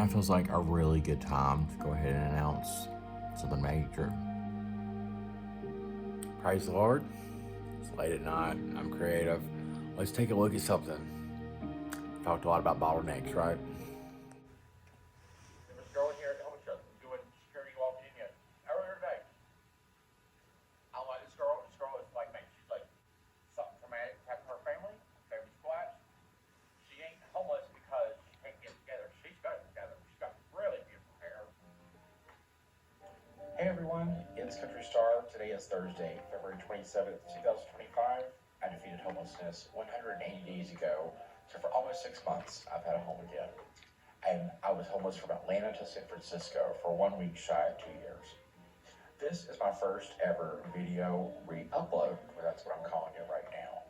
Now feels like a really good time to go ahead and announce something major. Praise the Lord. It's late at night. I'm creative. Let's take a look at something. Talked a lot about bottlenecks, right? There was a girl in here at the homeless shelter doing security, walked in yet earlier today. I like this girl. This girl is like me. She's like something traumatic happened to her family. Family's collapsed. She ain't homeless because she can't get it together. She's got it together. She's got really beautiful hair. Hey everyone, it's CTRYSTR. Today is Thursday, February 27th, 2025. I defeated homelessness 180 days ago. So for almost 6 months, I've had a home again. And I was homeless from Atlanta to San Francisco for 1 week shy of 2 years. This is my first ever video re-upload, that's what I'm calling it right now.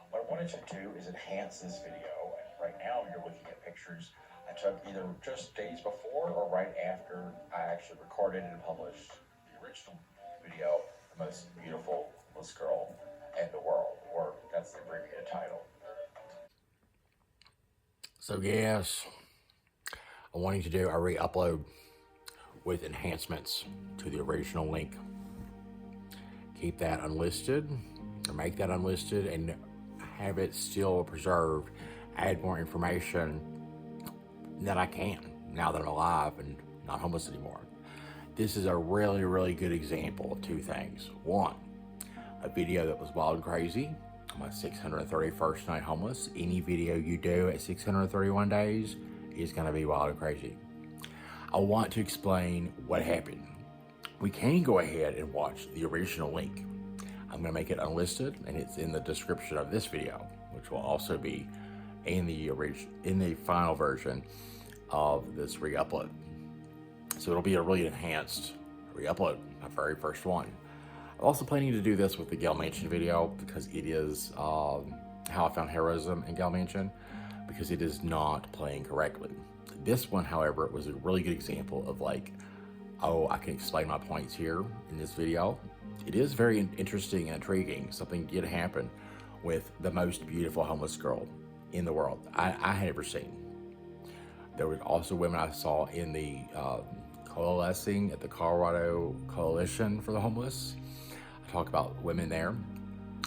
What I wanted to do is enhance this video, and right now you're looking at pictures I took either just days before or right after I actually recorded and published the original video, The Most Beautiful Homeless Girl in the World, or that's the abbreviated title. So yes, I'm wanting to do a re-upload with enhancements to the original link. Keep that unlisted, or make that unlisted, and have it still preserved. Add more information that I can, now that I'm alive and not homeless anymore. This is a really, really good example of two things. One, a video that was wild and crazy, my 631st night homeless. Any video you do at 631 days is gonna be wild and crazy. I want to explain what happened. We can go ahead and watch the original link. I'm gonna make it unlisted, and it's in the description of this video, which will also be in the final version of this re-upload. So it'll be a really enhanced re-upload, my very first one. I'm also planning to do this with the Gayle Manchin video because it is how I found heroism in Gayle Manchin, because it is not playing correctly. This one, however, was a really good example of like, oh, I can explain my points here in this video. It is very interesting and intriguing. Something did happen with the most beautiful homeless girl in the world I had ever seen. There was also women I saw in the coalescing at the Colorado Coalition for the Homeless. I talk about women there.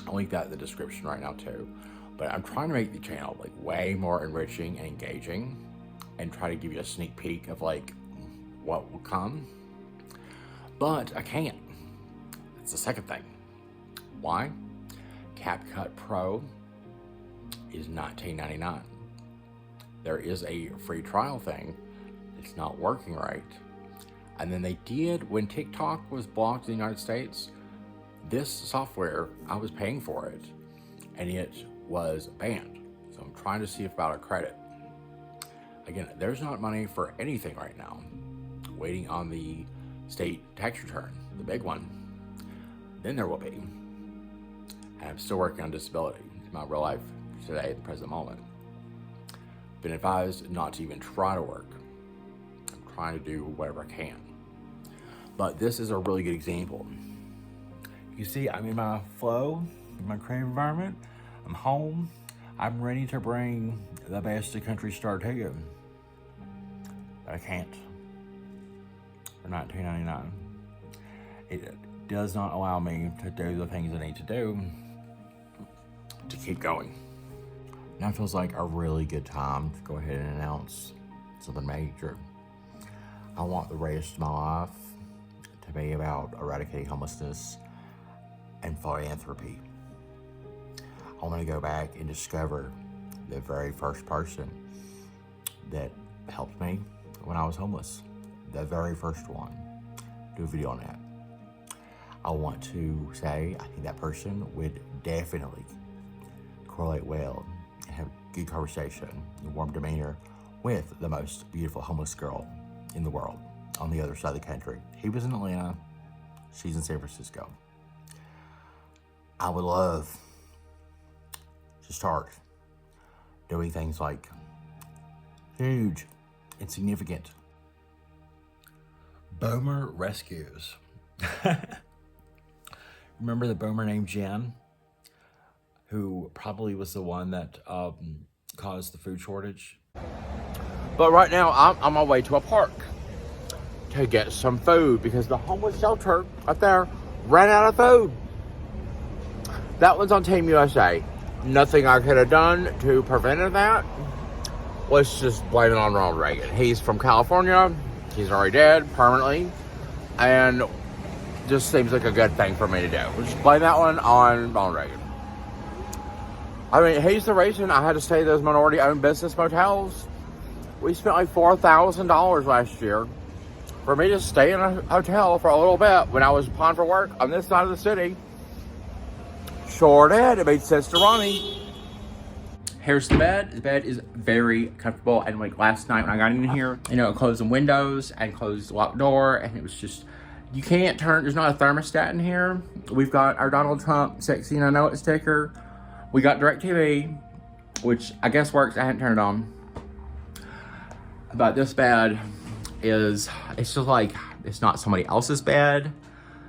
I'll link that in the description right now too. But I'm trying to make the channel like way more enriching and engaging, and try to give you a sneak peek of like what will come. But I can't. It's the second thing. Why? CapCut Pro is $19.99. There is a free trial thing. It's not working right. And then they did, when TikTok was blocked in the United States, this software, I was paying for it, and it was banned. So I'm trying to see about a credit. Again, there's not money for anything right now. Waiting on the state tax return, the big one. Then there will be. And I'm still working on disability in my real life today, at the present moment. Been advised not to even try to work. I'm trying to do whatever I can. But this is a really good example. You see, I'm in my flow, in my creative environment. I'm home. I'm ready to bring the best of CTRYSTR to you. But I can't. For $19.99. It does not allow me to do the things I need to do to keep going. Now feels like a really good time to go ahead and announce something major. I want the rest of my life to be about eradicating homelessness and philanthropy. I want to go back and discover the very first person that helped me when I was homeless. The very first one. Do a video on that. I want to say I think that person would definitely correlate well and have a good conversation, a warm demeanor with the most beautiful homeless girl in the world on the other side of the country. He was in Atlanta, she's in San Francisco. I would love to start doing things like huge and significant boomer rescues. Remember the boomer named Jen, who probably was the one that caused the food shortage? But right now, I'm on my way to a park to get some food because the homeless shelter up there ran out of food. That one's on Team USA. Nothing I could have done to prevent that. Let's just blame it on Ronald Reagan. He's from California. He's already dead permanently. And just seems like a good thing for me to do. We'll just blame that one on Ronald Reagan. I mean, he's the reason I had to stay at those minority-owned business motels. We spent like $4,000 last year for me to stay in a hotel for a little bit when I was applying for work on this side of the city. Sure did. It made sense to Ronnie. Here's the bed. The bed is very comfortable. And like last night when I got in here, you know, it closed the windows and closed the locked door. And it was just, you can't turn, there's not a thermostat in here. We've got our Donald Trump sexy and I know it sticker. We got DirecTV, which I guess works. I hadn't turned it on. But this bed is, it's just like, it's not somebody else's bed.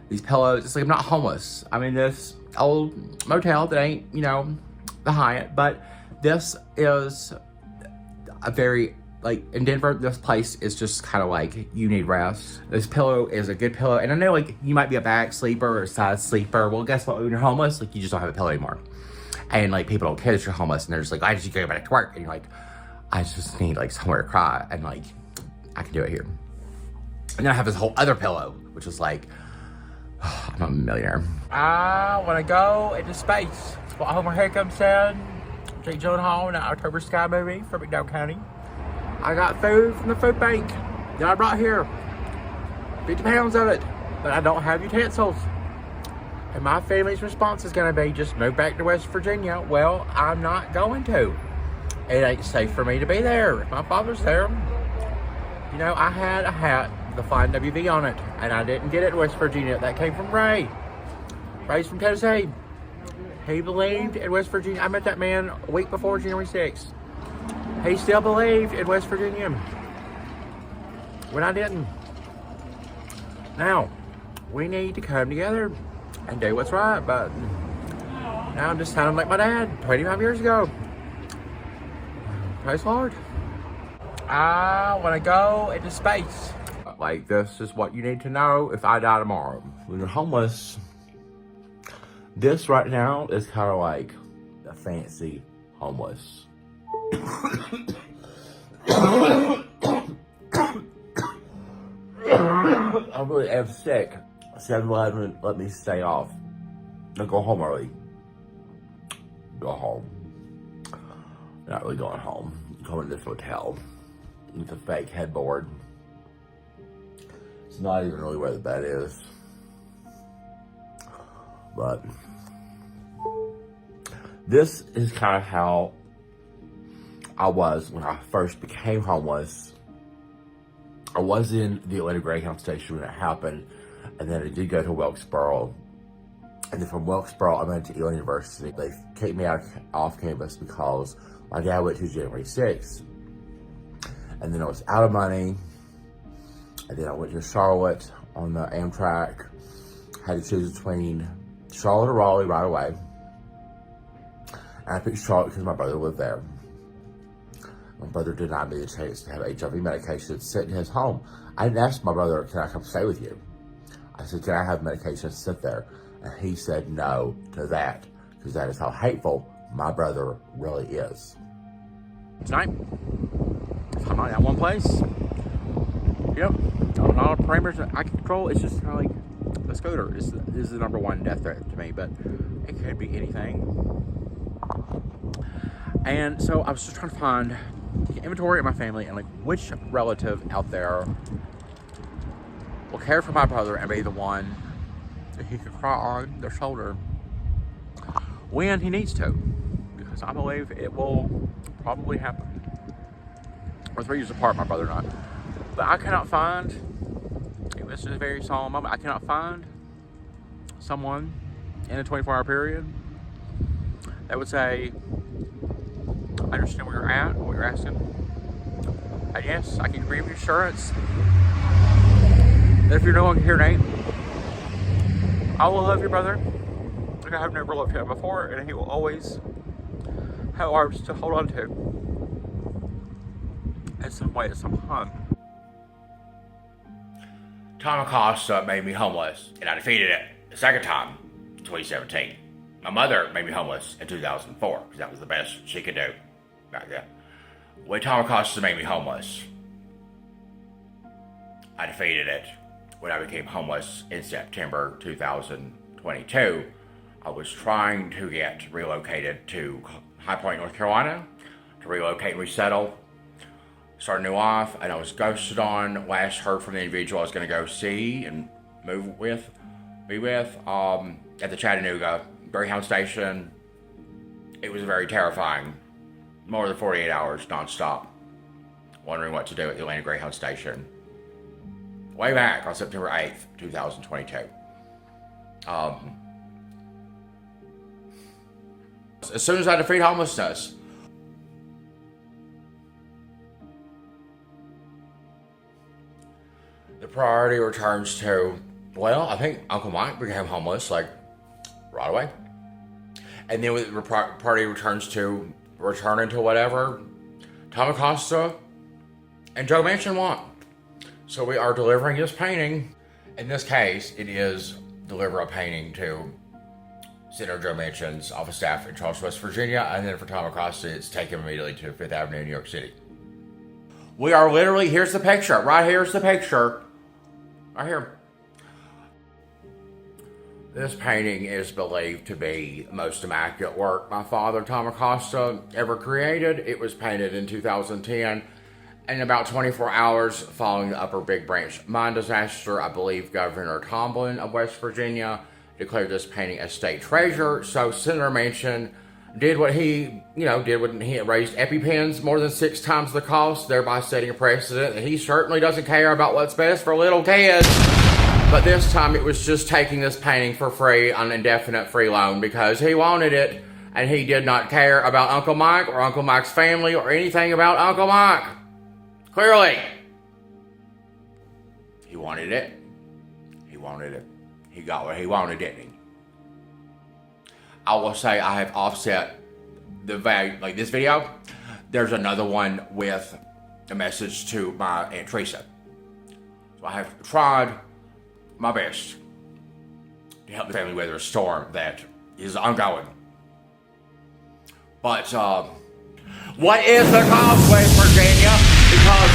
These pillows, it's like I'm not homeless. I'm in this old motel that ain't, you know, the Hyatt, but this is a very, like, in Denver, this place is just kind of like, you need rest. This pillow is a good pillow, and I know, like, you might be a back sleeper or a side sleeper. Well, guess what? When you're homeless, like, you just don't have a pillow anymore. And, like, people don't care that you're homeless, and they're just like, why did you go back to work? And you're like, I just need, like, somewhere to cry, and, like, I can do it here. And then I have this whole other pillow, which is like, I'm a millionaire. I want to go into space. That's what Homer Hickam said. Jake Gyllenhaal in the October Sky movie for McDowell County. I got food from the food bank that I brought here. 50 pounds of it. But I don't have utensils. And my family's response is going to be, just move back to West Virginia. Well, I'm not going to. It ain't safe for me to be there. If my father's there, you know, I had a hat with the Flying WV on it, and I didn't get it in West Virginia. That came from Ray. Ray's from Tennessee. He believed in West Virginia. I met that man a week before January 6th. He still believed in West Virginia when I didn't. Now, we need to come together and do what's right, but now I'm just sounding like my dad 25 years ago. Praise the Lord. I want to go into space. Like, this is what you need to know if I die tomorrow. When you're homeless, this right now is kind of like a fancy homeless. I really am sick. 7-Eleven let me stay off. I'll go home early. Go home. Not really going home. Going to this hotel with a fake headboard. It's not even really where the bed is. But this is kind of how I was when I first became homeless. I was in the Atlanta Greyhound station when it happened, and then I did go to Wilkesboro. And then from Wilkesboro, I went to Elam University. They kicked me out off campus because my dad went to January 6th. And then I was out of money. And then I went to Charlotte on the Amtrak. Had to choose between Charlotte or Raleigh right away. And I picked Charlotte because my brother lived there. My brother denied me the chance to have HIV medication sent in his home. I didn't ask my brother, can I come stay with you? I said, can I have medication sit there? And he said no to that, because that is how hateful my brother really is. Tonight, I'm not at one place. Yep, not a parameters that I can control. It's just kind of like the scooter. This is the number one death threat to me, but it could be anything. And so I was just trying to find the inventory of my family and like which relative out there will care for my brother and be the one that he can cry on their shoulder when he needs to, because I believe it will probably happen. We're 3 years apart, my brother and I, but I cannot find, this is a very solemn moment, I cannot find someone in a 24-hour period that would say, I understand where you're at, what you're asking, and yes, I can agree with your assurance that if you're no longer here, Nate, I will love your brother like I have never loved him before, and he will always have arms to hold on to. at some point at some time. Tom Acosta made me homeless, and I defeated it the second time in 2017. My mother made me homeless in 2004, because that was the best she could do back then. When Tom Acosta made me homeless, I defeated it when I became homeless in September 2022. I was trying to get relocated to High Point, North Carolina, to relocate and resettle, start a new life, and I was ghosted on. Last heard from the individual I was going to go see and be with, at the Chattanooga Greyhound station. It was very terrifying. More than 48 hours nonstop, wondering what to do at the Atlanta Greyhound station. Way back on September 8th, 2022. As soon as I defeat homelessness, the priority returns to, well, I think Uncle Mike became homeless, like, right away. And then the priority returns to returning to whatever Tom Acosta and Joe Manchin want. So we are delivering this painting. In this case, it is deliver a painting to Senator Joe Manchin's office staff in Charles, West Virginia, and then for Tom Acosta, it's taken immediately to Fifth Avenue, New York City. We are literally, here's the picture, right here's the picture, right here. This painting is believed to be the most immaculate work my father, Tom Acosta, ever created. It was painted in 2010. In about 24 hours following the Upper Big Branch mine disaster, I believe Governor Tomlin of West Virginia declared this painting a state treasure. So Senator Manchin did what he raised EpiPens more than 6 times the cost, thereby setting a precedent that he certainly doesn't care about what's best for little kids. But this time it was just taking this painting for free on an indefinite free loan because he wanted it, and he did not care about Uncle Mike or Uncle Mike's family or anything about Uncle Mike. Clearly. He wanted it. He wanted it. He got what he wanted, didn't he? I will say I have offset the value, like this video. There's another one with a message to my Aunt Teresa. So I have tried my best to help the family weather a storm that is ongoing. But what is the cost, West Virginia? Because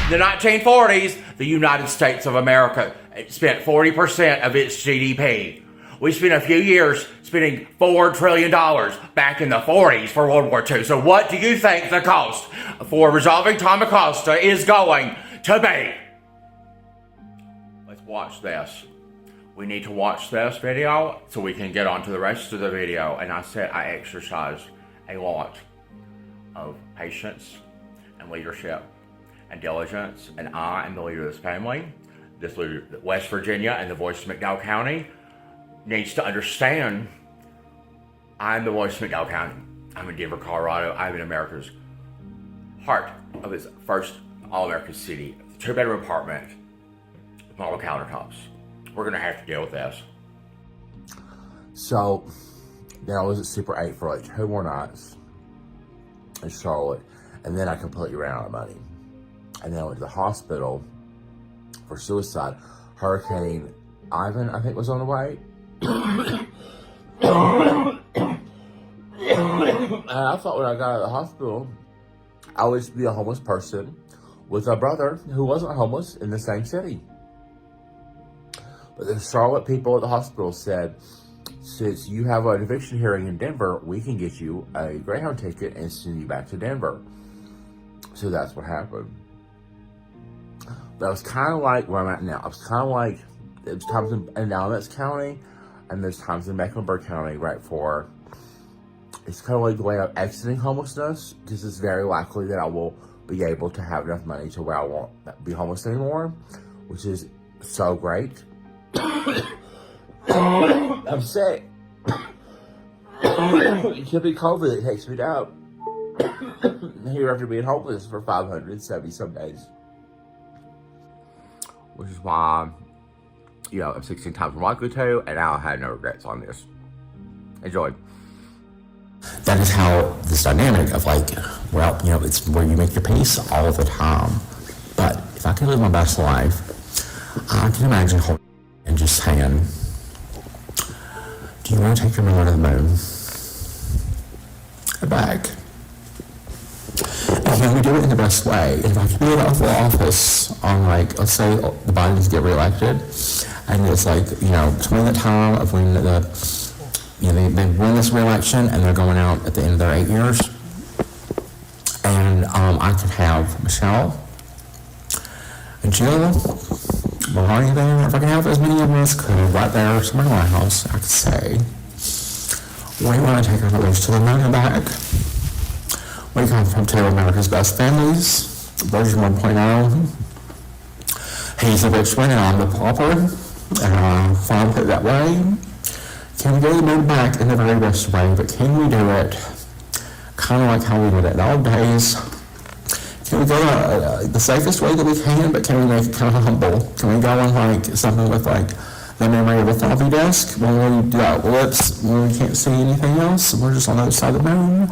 in the 1940s, the United States of America spent 40% of its GDP. We spent a few years spending $4 trillion back in the 40s for World War II. So what do you think the cost for resolving Tom Acosta is going to be? Let's watch this. We need to watch this video so we can get on to the rest of the video. And I said I exercise a lot of patience and leadership and diligence. And I am the leader of this family. This leader, West Virginia and the voice of McDowell County, needs to understand I'm the voice of McDowell County. I'm in Denver, Colorado. I'm in America's heart of its first all-American city. 2-bedroom apartment with model countertops. We're going to have to deal with this. So, then I was at Super 8 for like 2 more nights in Charlotte. And then I completely ran out of money. And then I went to the hospital for suicide. Hurricane Ivan, I think, was on the way. And I thought when I got out of the hospital, I would just be a homeless person with a brother who wasn't homeless in the same city. But the Charlotte people at the hospital said, since you have an eviction hearing in Denver, we can get you a Greyhound ticket and send you back to Denver. So that's what happened. But I was kind of like where I'm at now. I was kind of like, there's times in Alamance County, and there's times in Mecklenburg County, right, for, it's kind of like the way I'm exiting homelessness, because it's very likely that I will be able to have enough money to where I won't be homeless anymore, which is so great. I'm sick. It could be COVID that takes me down. Here after being homeless for 570 some days. Which is why, I'm 16 times more likely to, and I'll have no regrets on this. Enjoy. That is how the this dynamic of like, well, you know, it's where you make your peace all the time. But if I could live my best life, I can imagine holding and just saying, do you want to take your mother to the moon? Or back? And can we do it in the best way? And if I could be in the Oval Office on, like, let's say the Bidens get reelected, and it's like, you know, between the time of when they win this reelection and they're going out at the end of their 8 years, and I could have Michelle and Jill, Melania there, if I can have as many of us could, right there, somewhere in my house, I could say, we want to take our mothers to the moon and back. We come from two of America's best families, version 1.0. He's the rich one and I'm the pauper, and fine put it that way. Can we go to the moon back in the very best way, but can we do it kind of like how we did it in old days? Can we go the safest way that we can, but can we make it kind of humble? Can we go on like something with like the memory of a floppy disk when we do our lips, when we can't see anything else, and we're just on the other side of the moon?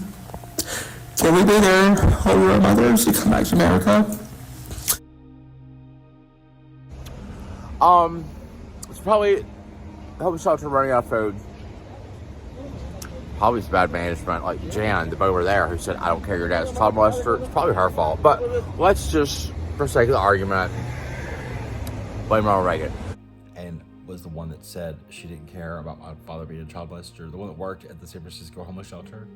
Can we be there over our mothers to come back to America? It's probably homeless shelter running out of food. Probably it's bad management, like Jan, the over there, who said, I don't care, your dad's a child molester. It's probably her fault. But let's just, for sake of the argument, blame Ronald Reagan. And was the one that said she didn't care about my father being a child molester, the one that worked at the San Francisco homeless shelter.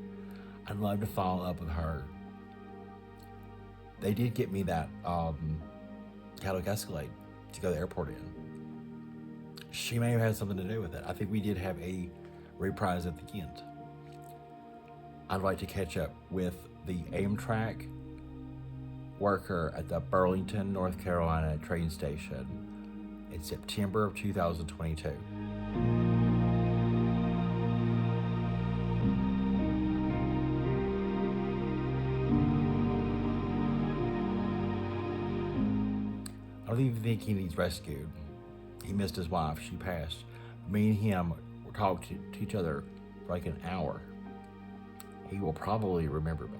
I'd love to follow up with her. They did get me that Cadillac Escalade to go to the airport in. She may have had something to do with it. I think we did have a reprise at the end. I'd like to catch up with the Amtrak worker at the Burlington, North Carolina train station in September of 2022. I don't even think he needs rescued. He missed his wife. She passed. Me and him were talking to each other for like an hour. He will probably remember me.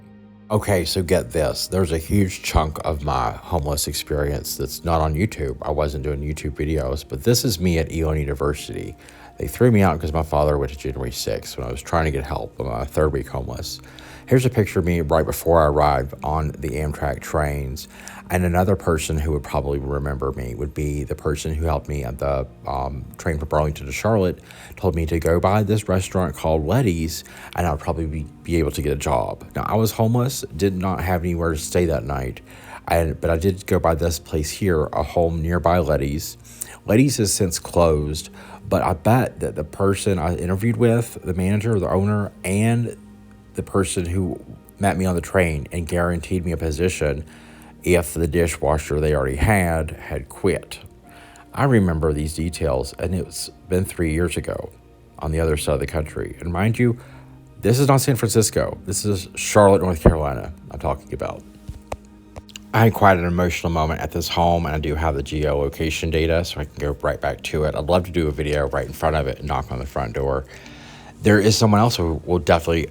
Okay, so get this. There's a huge chunk of my homeless experience that's not on YouTube. I wasn't doing YouTube videos, but this is me at Elon University. They threw me out because my father went to January 6th when I was trying to get help. I'm my third week homeless. Here's a picture of me right before I arrived on the Amtrak trains. And another person who would probably remember me would be the person who helped me at the train from Burlington to Charlotte, told me to go by this restaurant called Letty's, and I'd probably be able to get a job. Now, I was homeless, did not have anywhere to stay that night, but I did go by this place here, a home nearby Letty's. Letty's has since closed, but I bet that the person I interviewed with, the manager, the owner, and the person who met me on the train and guaranteed me a position if the dishwasher they already had quit. I remember these details, and it's been 3 years ago on the other side of the country. And mind you, this is not San Francisco. This is Charlotte, North Carolina I'm talking about. I had quite an emotional moment at this home, and I do have the geolocation data, so I can go right back to it. I'd love to do a video right in front of it and knock on the front door. There is someone else who will definitely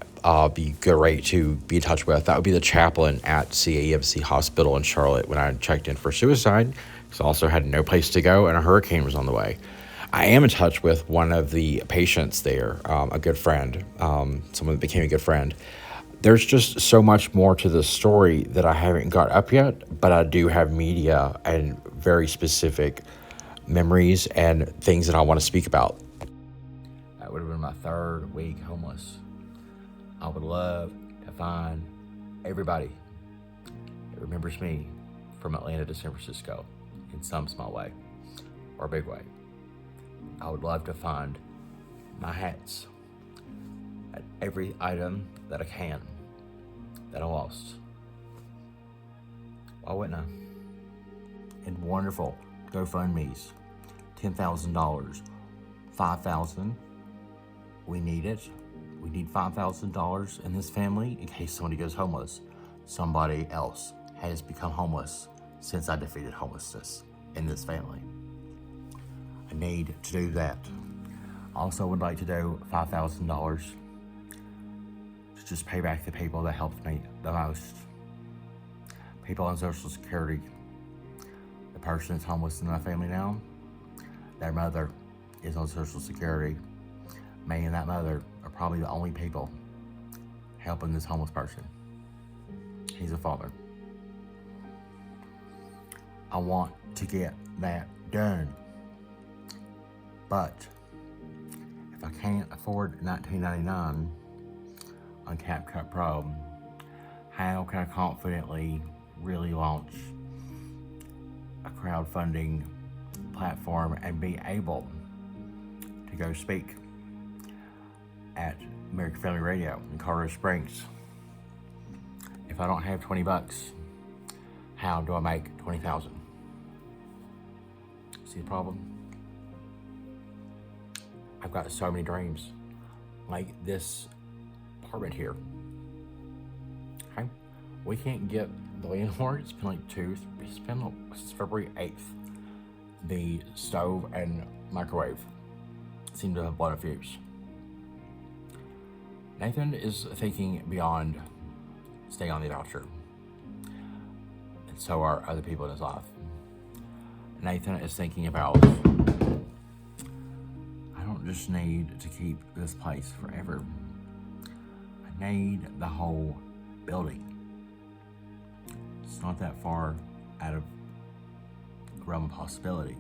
be great to be in touch with. That would be the chaplain at CAMC Hospital in Charlotte when I checked in for suicide, because I also had no place to go and a hurricane was on the way. I am in touch with one of the patients there, a good friend, someone that became a good friend. There's just so much more to the story that I haven't got up yet, but I do have media and very specific memories and things that I want to speak about. That would have been my third week homeless. I would love to find everybody that remembers me from Atlanta to San Francisco in some small way or big way. I would love to find my hats at every item that I can that I lost. Why wouldn't I? And wonderful GoFundMe's, $10,000, $5,000. We need it. We need $5,000 in this family in case somebody goes homeless. Somebody else has become homeless since I defeated homelessness in this family. I need to do that. Also would like to do $5,000 to just pay back the people that helped me the most. People on Social Security. The person that's homeless in my family now, their mother is on Social Security. Me and that mother are probably the only people helping this homeless person. He's a father. I want to get that done. But if I can't afford $19.99 on CapCut Pro, how can I confidently really launch a crowdfunding platform and be able to go speak at American Family Radio in Colorado Springs? If I don't have 20 bucks, how do I make 20,000? See the problem? I've got so many dreams, like this apartment here. Okay, we can't get the landlord. It's been since February 8th. The stove and microwave seem to have blown a fuse. Nathan is thinking beyond staying on the voucher, and so are other people in his life. Nathan is thinking about, I don't just need to keep this place forever. I need the whole building. It's not that far out of the realm of possibility,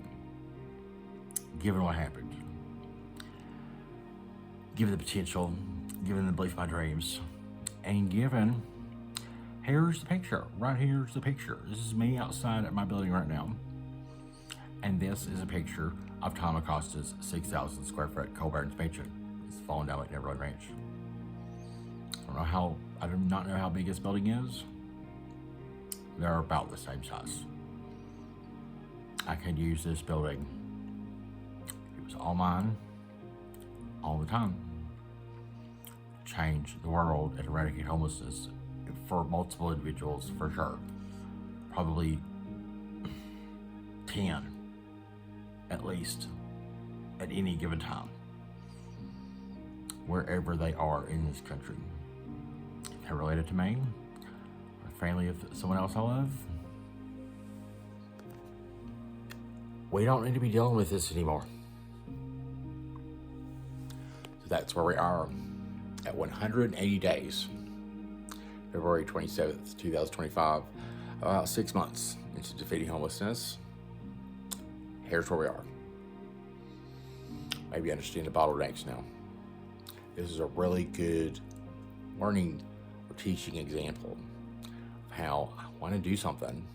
given what happened, given the potential, given the belief of my dreams, and given, here's the picture. Right here's the picture. This is me outside at my building right now. And this is a picture of Tom Acosta's 6,000 square foot coal barns mansion. It's fallen down like Neverland Ranch. I do not know how big this building is. They're about the same size. I could use this building. It was all mine, all the time. Change the world and eradicate homelessness for multiple individuals, for sure. Probably 10, at least, at any given time, wherever they are in this country. If they're related to me, or family of someone else I love, we don't need to be dealing with this anymore. So that's where we are at 180 days, February 27th, 2025, about 6 months into defeating homelessness. Here's where we are. Maybe understand the bottlenecks now. This is a really good learning or teaching example of how I want to do something,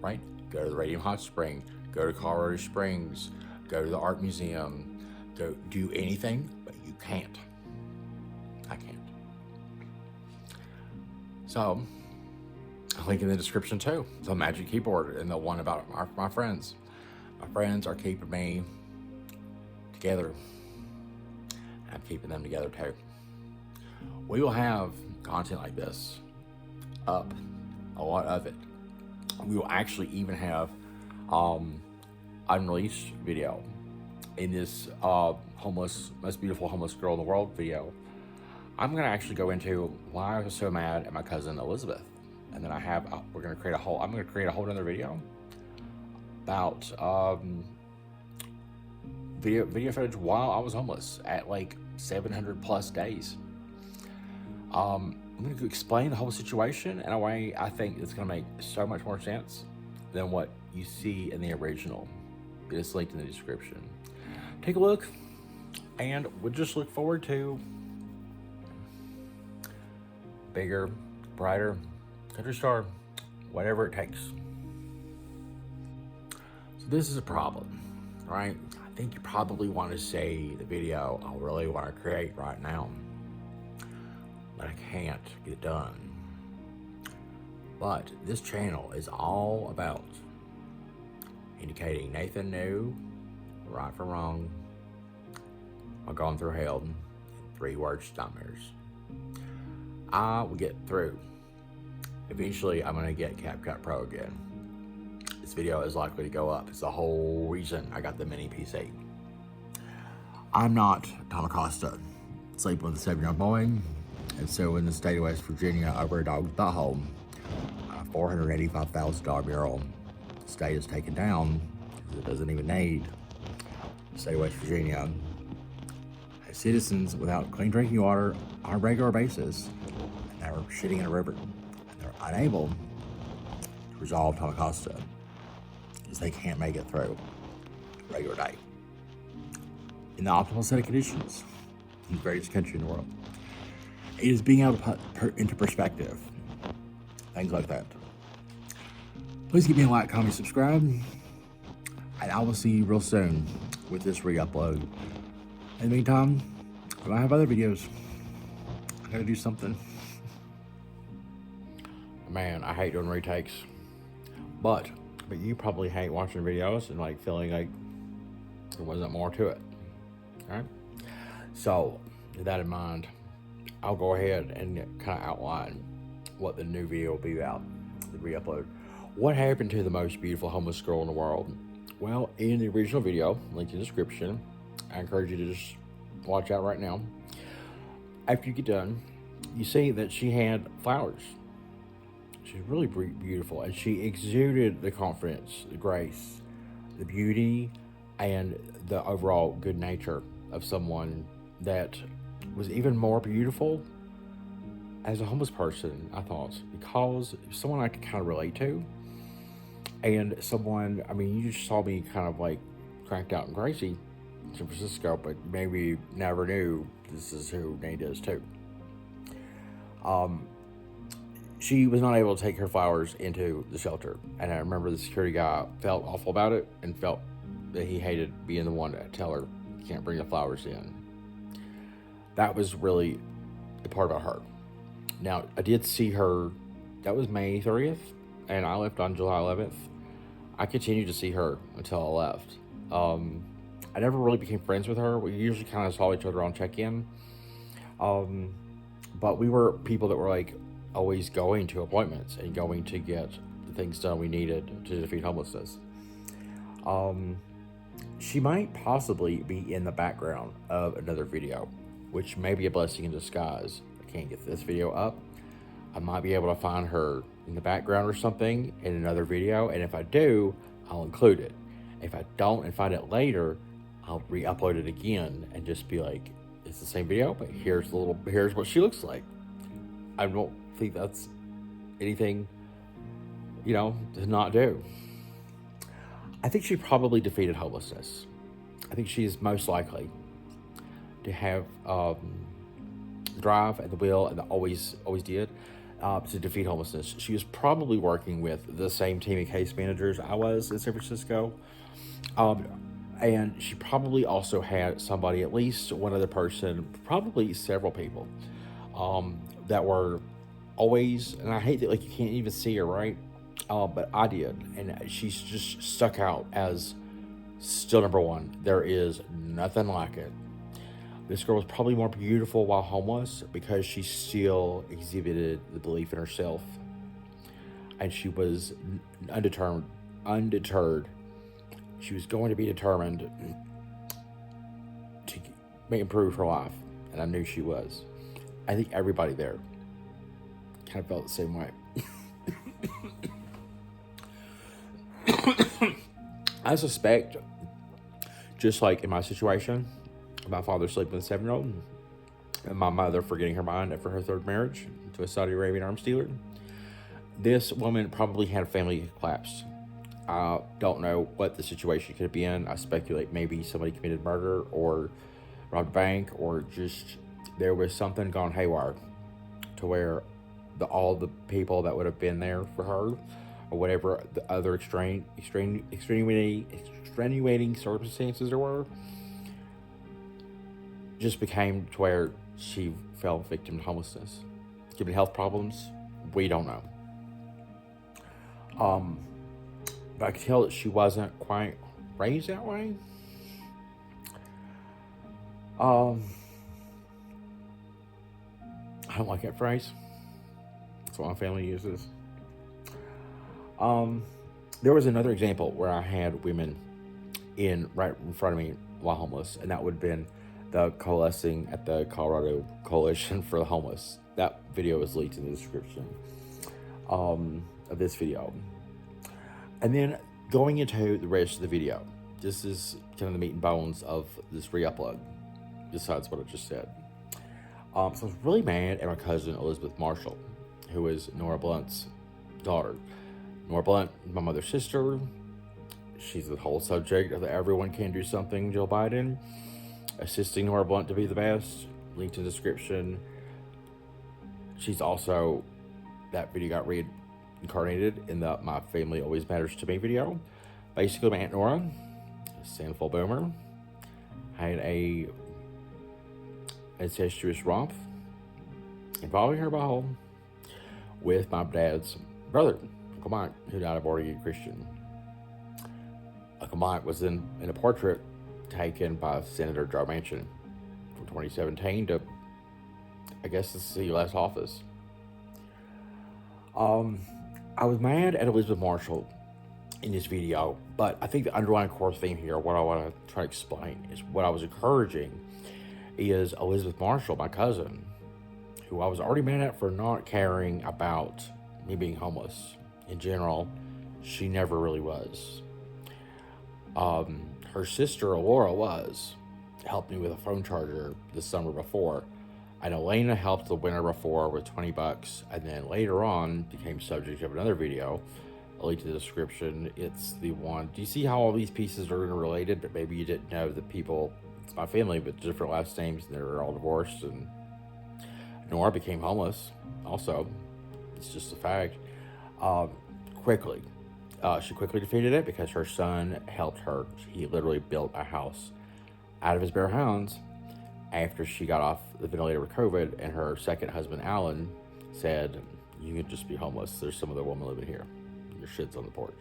right? Go to the Radium Hot Spring, go to Colorado Springs, go to the art museum, go do anything, but you can't. I can't. So, I'll link in the description too. The magic keyboard and the one about my friends. My friends are keeping me together. I'm keeping them together too. We will have content like this up, a lot of it. We will actually even have unreleased video in this most beautiful homeless girl in the world video. I'm gonna actually go into why I was so mad at my cousin Elisabeth, and then I'm gonna create a whole other video about video footage while I was homeless at like 700 plus days. I'm going to explain the whole situation in a way I think it's going to make so much more sense than what you see in the original. It is linked in the description. Take a look, and we'll just look forward to bigger, brighter, CTRYSTR, whatever it takes. So this is a problem, right? I think you probably want to see the video I really want to create right now, but I can't get it done. But this channel is all about indicating Nathan knew right from wrong. I've gone through hell in 3 words, nightmares. I will get through. Eventually, I'm going to get CapCut Pro again. This video is likely to go up. It's the whole reason I got the mini PC. I'm not Tom Acosta, sleeping with a 7-year-old boy. And so in the state of West Virginia, over a dog's butthole, a $485,000 mural, the state has taken down because it doesn't even need. The state of West Virginia has citizens without clean drinking water on a regular basis, and they're shitting in a river, and they're unable to resolve Tamacosta because they can't make it through a regular day in the optimal set of conditions in the greatest country in the world. It is being able to put into perspective things like that. Please give me a like, comment, subscribe, and I will see you real soon with this re-upload. In the meantime, I might have other videos. I gotta do something. Man, I hate doing retakes. But you probably hate watching videos and like feeling like there wasn't more to it. Alright? So, with that in mind, I'll go ahead and kind of outline what the new video will be about, the re-upload. What happened to the most beautiful homeless girl in the world? Well, in the original video, linked in the description, I encourage you to just watch out right now. After you get done, you see that she had flowers. She's really beautiful, and she exuded the confidence, the grace, the beauty, and the overall good nature of someone that was even more beautiful as a homeless person, I thought, because someone I could kind of relate to, and someone, I mean, you just saw me kind of like cracked out and crazy in San Francisco, but maybe never knew this is who Nate is too. She was not able to take her flowers into the shelter, and I remember the security guy felt awful about it and felt that he hated being the one to tell her you can't bring the flowers in. That was really the part about her. Now, I did see her, that was May 30th, and I left on July 11th. I continued to see her until I left. I never really became friends with her. We usually kind of saw each other on check-in. But we were people that were like always going to appointments and going to get the things done we needed to defeat homelessness. She might possibly be in the background of another video, which may be a blessing in disguise. I can't get this video up. I might be able to find her in the background or something in another video, and if I do, I'll include it. If I don't and find it later, I'll re-upload it again and just be like, it's the same video, but here's what she looks like. I don't think that's anything, to not do. I think she probably defeated homelessness. I think she is most likely to have the drive and the will, and always did, to defeat homelessness. She was probably working with the same team of case managers I was in San Francisco. And she probably also had somebody, at least one other person, probably several people, that were always, and I hate that you can't even see her, right? But I did, and she's just stuck out as still number one. There is nothing like it. This girl was probably more beautiful while homeless because she still exhibited the belief in herself, and she was undeterred. She was going to be determined to improve her life, and I knew she was. I think everybody there kind of felt the same way. I suspect, just like in my situation, my father sleeping with a 7-year-old, and my mother forgetting her mind after her third marriage to a Saudi Arabian arms dealer, this woman probably had a family collapse. I don't know what the situation could be in. I speculate maybe somebody committed murder or robbed a bank, or just there was something gone haywire to where all the people that would have been there for her, or whatever the other extenuating circumstances there were, just became to where she fell victim to homelessness. Given health problems, we don't know. But I could tell that she wasn't quite raised that way. I don't like that phrase. That's what my family uses. There was another example where I had women right in front of me while homeless, and that would have been the coalescing at the Colorado Coalition for the Homeless. That video is linked in the description of this video. And then going into the rest of the video, this is kind of the meat and bones of this re-upload, besides what I just said. So I was really mad at my cousin Elisabeth Marshall, who is Nora Blunt's daughter. Nora Blunt, my mother's sister. She's the whole subject of the Everyone Can Do Something, Joe Biden. Assisting Nora Blunt to be the best. Link in the description. She's also, that video got reincarnated in the My Family Always Matters to Me video. Basically, my Aunt Nora, a sinful boomer, had a incestuous romp involving her butthole with my dad's brother, Uncle Mike, who died a born-again Christian. Uncle Mike was in a portrait taken by Senator Joe Manchin from 2017 to, I guess this is his last office. I was mad at Elisabeth Marshall in this video, but I think the underlying core theme here, what I want to try to explain, is what I was encouraging is Elisabeth Marshall, my cousin, who I was already mad at for not caring about me being homeless in general. She never really was. Her sister, Laura, helped me with a phone charger the summer before. And Elena helped the winter before with $20. And then later on became subject of another video. I'll link to the description. It's the one. Do you see how all these pieces are interrelated? But maybe you didn't know that people, it's my family, but different last names, and they're all divorced. And Nora became homeless also. It's just a fact. Quickly. She quickly defeated it because her son helped her. He literally built a house out of his bare hands after she got off the ventilator with COVID, and her second husband, Alan, said, you can just be homeless. There's some other woman living here. Your shit's on the porch.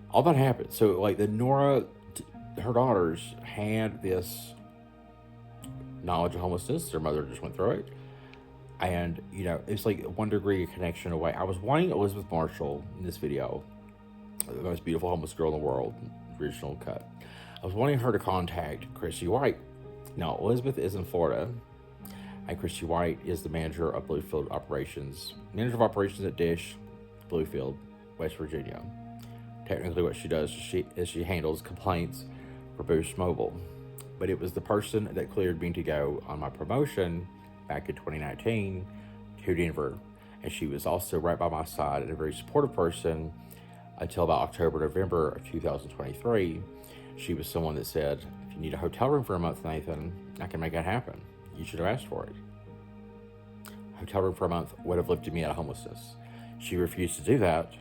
All that happened. So, like, the Nora, her daughters had this knowledge of homelessness. Their mother just went through it. And, you know, it's like 1 degree of connection away. I was wanting Elisabeth Marshall in this video, the most beautiful homeless girl in the world, original cut. I was wanting her to contact Chrissy White. Now, Elisabeth is in Florida, and Chrissy White is the manager of Bluefield Operations, manager of operations at Dish, Bluefield, West Virginia. Technically, what she does is she handles complaints for Boost Mobile. But it was the person that cleared me to go on my promotion back in 2019 to Denver. And she was also right by my side and a very supportive person until about October, November of 2023. She was someone that said, if you need a hotel room for a month, Nathan, I can make that happen. You should have asked for it. Hotel room for a month would have lifted me out of homelessness. She refused to do that.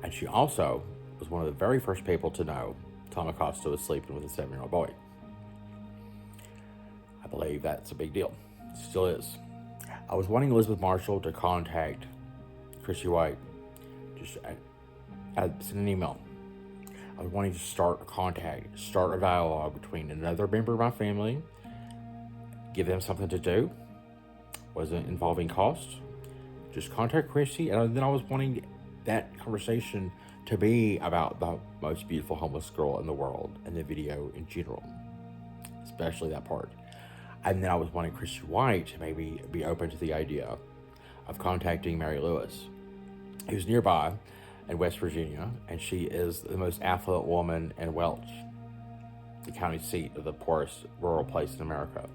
And she also was one of the very first people to know Tom Acosta was sleeping with a 7-year-old boy. I believe that's a big deal. It still is. I was wanting Elisabeth Marshall to contact Chrissy White. Just send an email. I was wanting to start a dialogue between another member of my family, give them something to do. Wasn't involving cost. Just contact Chrissy, and then I was wanting that conversation to be about the most beautiful homeless girl in the world and the video in general, especially that part. And then I was wanting Chrissy White to maybe be open to the idea of contacting Mary Lewis, who's nearby in West Virginia, and she is the most affluent woman in Welch, the county seat of the poorest rural place in America.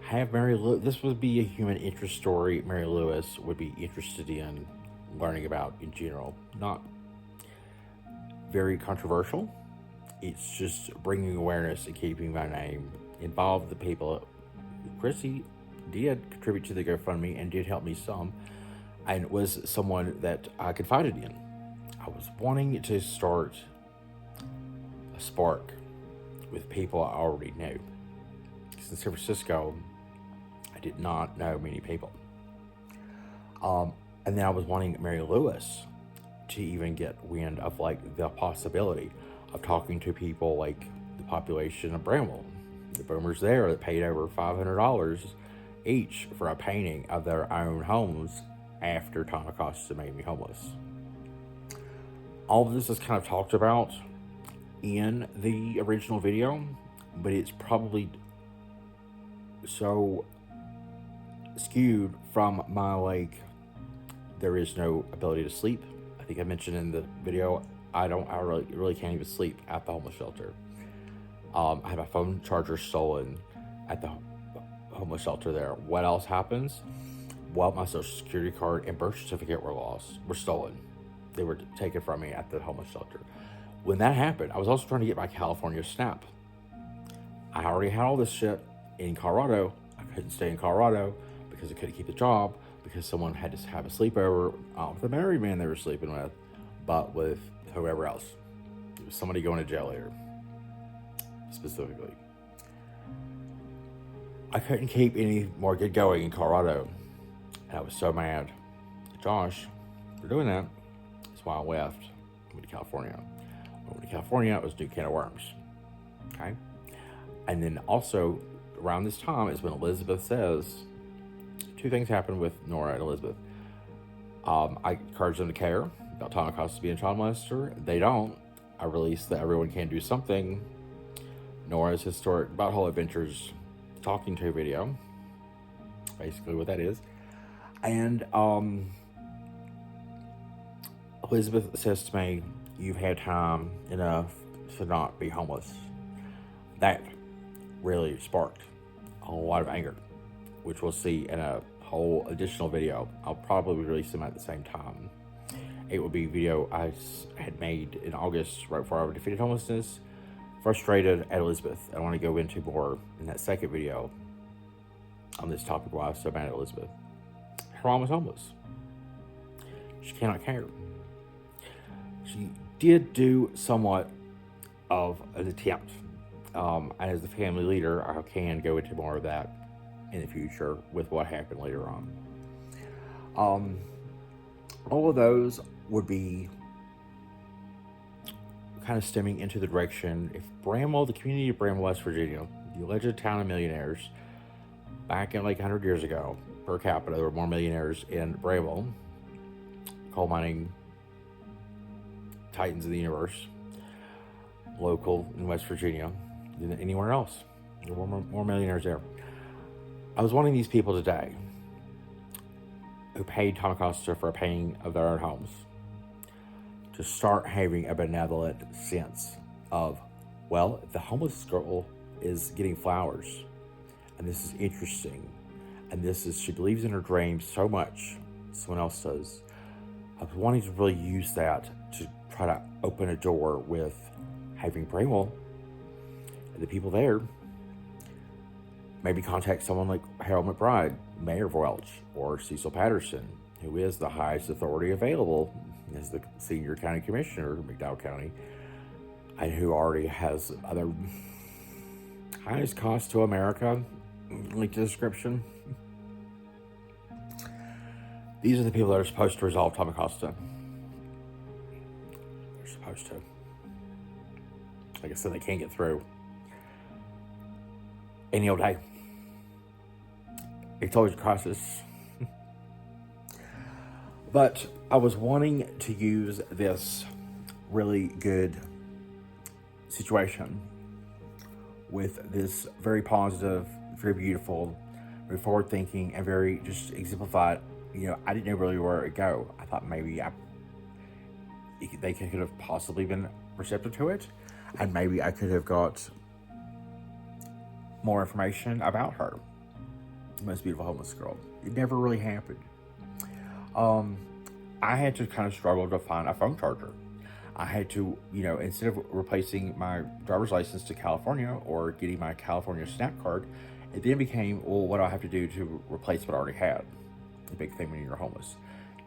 Have Mary Lewis, this would be a human interest story Mary Lewis would be interested in learning about in general. Not very controversial. It's just bringing awareness and keeping my name involved. The people, Chrissy did contribute to the GoFundMe and did help me some, and was someone that I confided in. I was wanting to start a spark with people I already knew. Because in San Francisco, I did not know many people. And then I was wanting Mary Lewis to even get wind of like the possibility of talking to people like the population of Bramwell, the boomers there that paid over $500 each for a painting of their own homes after Tom Acosta made me homeless. All of this is kind of talked about in the original video, but it's probably so skewed from my, like, there is no ability to sleep. I think I mentioned in the video, I really can't even sleep at the homeless shelter. I had my phone charger stolen at the homeless shelter there. What else happens? Well, my social security card and birth certificate were stolen. They were taken from me at the homeless shelter. When that happened, I was also trying to get my California SNAP. I already had all this shit in Colorado. I couldn't stay in Colorado because I couldn't keep the job, because someone had to have a sleepover, not with the married man they were sleeping with, but with whoever else. It was somebody going to jail here, specifically. I couldn't keep any more good going in Colorado. And I was so mad at Josh for doing that. That's why I left. I went to California. When I went to California, it was a new can of worms. Okay? And then also, around this time is when Elisabeth says, two things happened with Nora and Elisabeth. I encouraged them to care about Tom Acosta being a child molester. They don't. I released the Everyone Can Do Something, Nora's historic butthole adventures talking to video. Basically what that is. And Elisabeth says to me, "You've had time enough to not be homeless." That really sparked a lot of anger, which we'll see in a whole additional video. I'll probably release them at the same time. It will be a video I had made in August, right before I defeated homelessness, frustrated at Elisabeth. I want to go into more in that second video on this topic, why I was so mad at Elisabeth. Her mom was homeless. She cannot care. She did do somewhat of an attempt. As the family leader, I can go into more of that in the future with what happened later on. All of those would be kind of stemming into the direction, if Bramwell, the community of Bramwell, West Virginia, the alleged town of millionaires, back in like 100 years ago, per capita, there were more millionaires in Bramwell, coal mining titans of the universe, local in West Virginia, than anywhere else. There were more millionaires there. I was wanting these people today who paid Tom Acosta for a painting of their own homes to start having a benevolent sense of, well, the homeless girl is getting flowers, and this is interesting, and she believes in her dreams so much, someone else does. I was wanting to really use that to try to open a door with having Bramwell and the people there maybe contact someone like Harold McBride, Mayor of Welch, or Cecil Patterson, who is the highest authority available as the senior county commissioner of McDowell County, and who already has other highest cost to America, link to the description. These are the people that are supposed to resolve Tom Acosta. They're supposed to. Like I said, they can't get through any old day. It's always a crisis. But I was wanting to use this really good situation with this very positive, very beautiful, very forward-thinking, and very just exemplified. I didn't know really where it would go. I thought maybe they could have possibly been receptive to it, and maybe I could have got more information about her, the most beautiful homeless girl. It never really happened. I had to kind of struggle to find a phone charger. I had to, instead of replacing my driver's license to California or getting my California SNAP card, it then became, well, what do I have to do to replace what I already had? The big thing when you're homeless.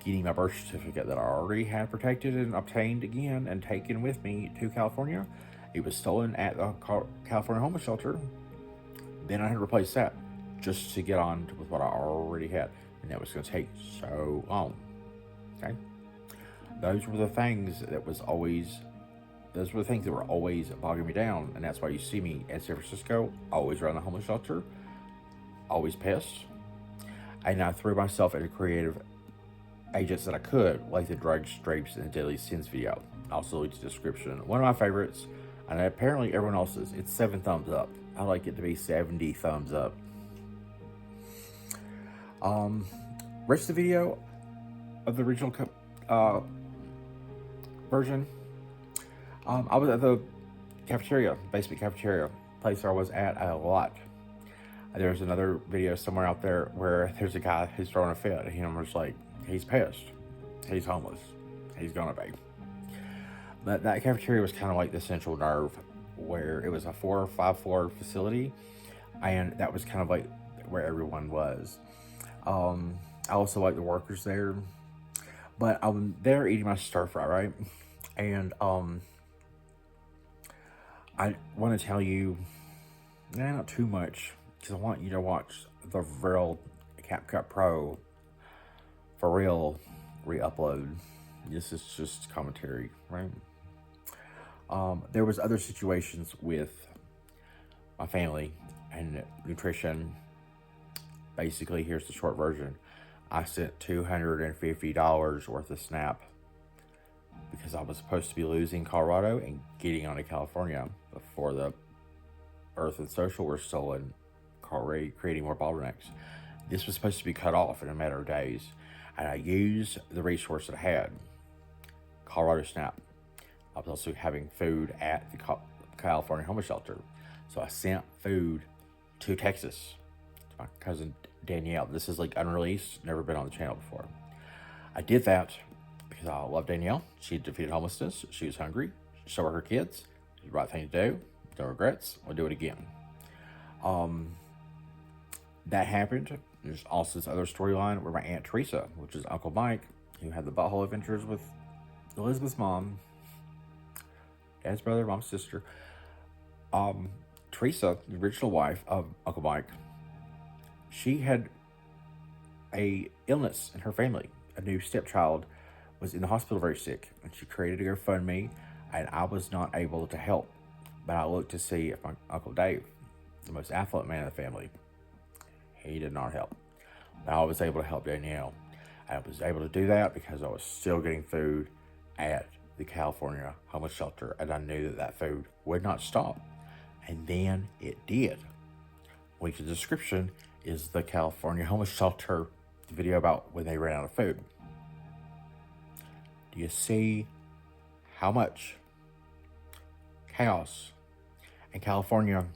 Getting my birth certificate that I already had protected and obtained again and taken with me to California. It was stolen at the California homeless shelter. Then I had to replace that just to get on with what I already had. And that was going to take so long. Okay? Those were the things that were always bogging me down. And that's why you see me in San Francisco, always around the homeless shelter, always pissed. And I threw myself into creative agents that I could, like the drugs, drapes, and the deadly sins video. Also, it's a description. One of my favorites, and apparently everyone else's, it's 7 thumbs up. I like it to be 70 thumbs up. Rest of the video of the original version. I was at the cafeteria, basement cafeteria, place where I was at a lot. There's another video somewhere out there where there's a guy who's throwing a fit, and I'm just like, he's pissed. He's homeless. He's gonna be. But that cafeteria was kind of like the central nerve, where it was a 4 or 5 floor facility, and that was kind of like where everyone was. I also like the workers there, but I'm there eating my stir fry, right? And I want to tell you, not too much, because I want you to watch the real CapCut Pro for real re-upload. This is just commentary, right? There was other situations with my family and nutrition. Basically, here's the short version. I sent $250 worth of SNAP because I was supposed to be losing Colorado and getting on to California before the Earth and Social were stolen, creating more bottlenecks. This was supposed to be cut off in a matter of days, and I used the resource that I had, Colorado SNAP. I was also having food at the California homeless shelter, so I sent food to Texas to my cousin Danielle. This is like unreleased, never been on the channel before. I did that because I love Danielle. She defeated homelessness. She was hungry. So were her kids. It was the right thing to do. No regrets. We'll do it again. That happened. There's also this other storyline where my Aunt Teresa, which is Uncle Mike, who had the butthole adventures with Elisabeth's mom, Dad's brother, mom's sister. Teresa, the original wife of Uncle Mike, she had a illness in her family. A new stepchild was in the hospital very sick, and she created a GoFundMe, and I was not able to help. But I looked to see if my Uncle Dave, the most affluent man in the family, he did not help. But I was able to help Danielle. I was able to do that because I was still getting food at the California homeless shelter, and I knew that that food would not stop. And then it did. Link to the description is the California homeless shelter video about when they ran out of food. Do you see how much chaos? And California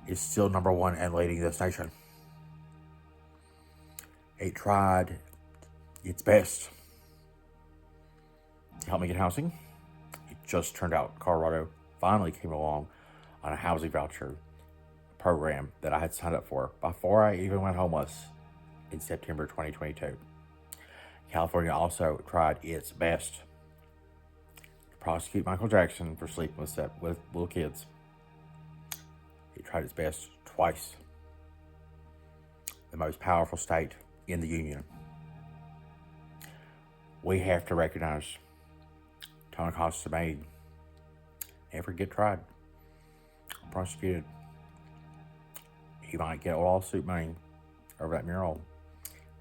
is still #1 and leading this nation. It tried its best to help me get housing. It just turned out Colorado finally came along on a housing voucher program that I had signed up for before I even went homeless in September 2022. California also tried its best to prosecute Michael Jackson for sleeping with little kids. It tried its best twice. The most powerful state in the union. We have to recognize Tony Costa made never get tried, prosecuted. He might get lawsuit money over that mural.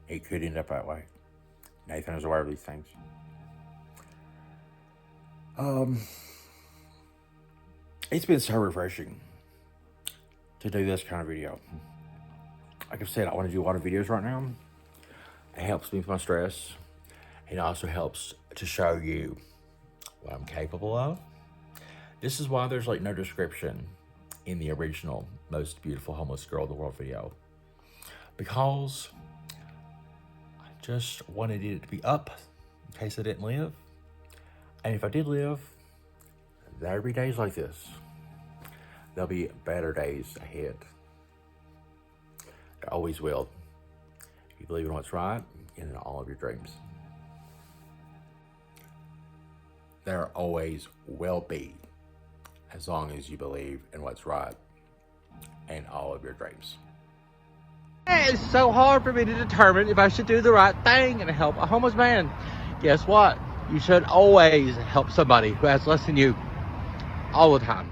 It could end up that way. Nathan is aware of these things. It's been so refreshing to do this kind of video. Like I've said, I want to do a lot of videos right now. It helps me with my stress. It also helps to show you what I'm capable of. This is why there's like no description in the original Most Beautiful Homeless Girl in the World video. Because I just wanted it to be up in case I didn't live. And if I did live, there'll be days like this. There'll be better days ahead. There always will. If you believe in what's right and in all of your dreams. There always will be, as long as you believe in what's right and all of your dreams. It's so hard for me to determine if I should do the right thing and help a homeless man. Guess what? You should always help somebody who has less than you all the time.